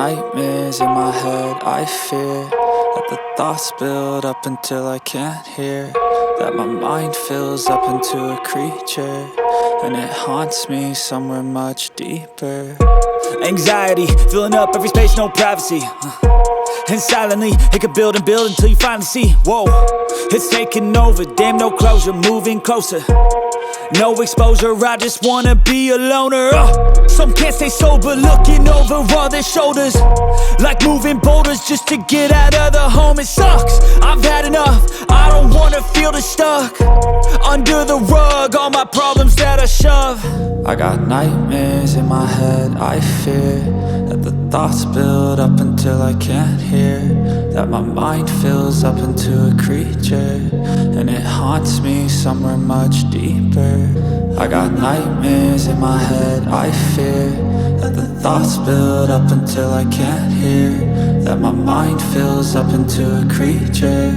nightmares in my head, I fear that the thoughts build up until I can't hear, that my mind fills up into a creature, and it haunts me somewhere much deeper. Anxiety, filling up every space, no privacy. And silently, it could build and build until you finally see, whoa, it's taking over, damn no closure, moving closer. No exposure, I just wanna be a loner. Some can't stay sober, looking over all their shoulders, like moving boulders just to get out of the home. It sucks, I've had enough, I don't wanna feel the stuck under the rug, all my problems that I shove. I got nightmares in my head, I fear that the thoughts build up until I can't hear, that my mind fills up into a creature, and it haunts me somewhere much deeper. I got nightmares in my head, I fear that the thoughts build up until I can't hear, that my mind fills up into a creature,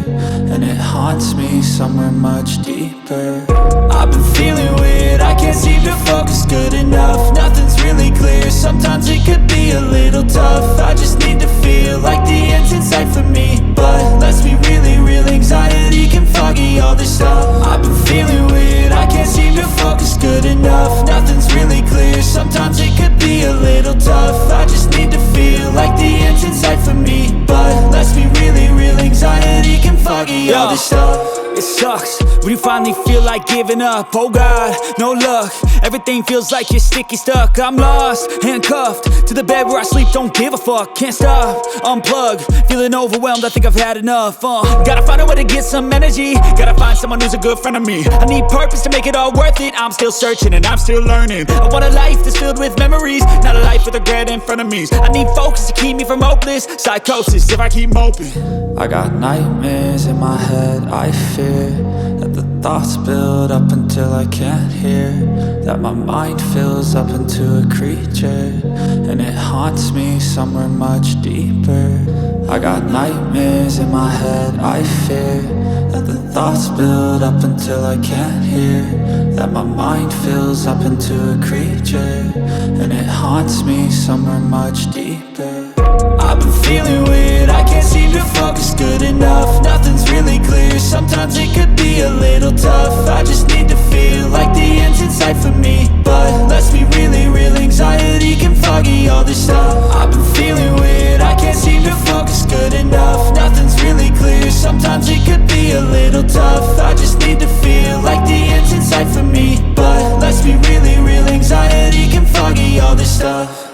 and it haunts me somewhere much deeper. I've been feeling weird, I can't seem to focus good enough. Nothing's really clear, sometimes it could be a little tough. I just need to feel like the end's in sight for me, but let's be really real, anxiety can foggy all this stuff. I've been feeling weird, I can't seem to focus good enough. Nothing's really clear, sometimes it could be a little tough. I just need to feel like the end's in sight for me, but let's be really real, anxiety can foggy all this stuff. It sucks when you finally feel like giving up. Oh God, no luck, everything feels like you're sticky stuck. I'm lost, handcuffed to the bed where I sleep, don't give a fuck. Can't stop, unplug, feeling overwhelmed, I think I've had enough. Gotta find a way to get some energy, gotta find someone who's a good friend of me. I need purpose to make it all worth it, I'm still searching and I'm still learning. I want a life that's filled with memories, not a life with regret in front of me. I need focus to keep me from hopeless psychosis if I keep moping. I got nightmares in my head, I fear that the thoughts build up until I can't hear, that my mind fills up into a creature, and it haunts me somewhere much deeper. I got nightmares in my head, I fear that the thoughts build up until I can't hear, that my mind fills up into a creature, and it haunts me somewhere much deeper. I've been feeling weird, I can't seem to focus good enough. Nothing's really clear, sometimes it could be a little tough. I just need to feel like the end's in sight for me, but let's be really real, anxiety can foggy all this stuff. I've been feeling weird, I can't seem to focus good enough. Nothing's really clear, sometimes it could be a little tough. I just need to feel like the end's in sight for me, but let's be really real, anxiety can foggy all this stuff.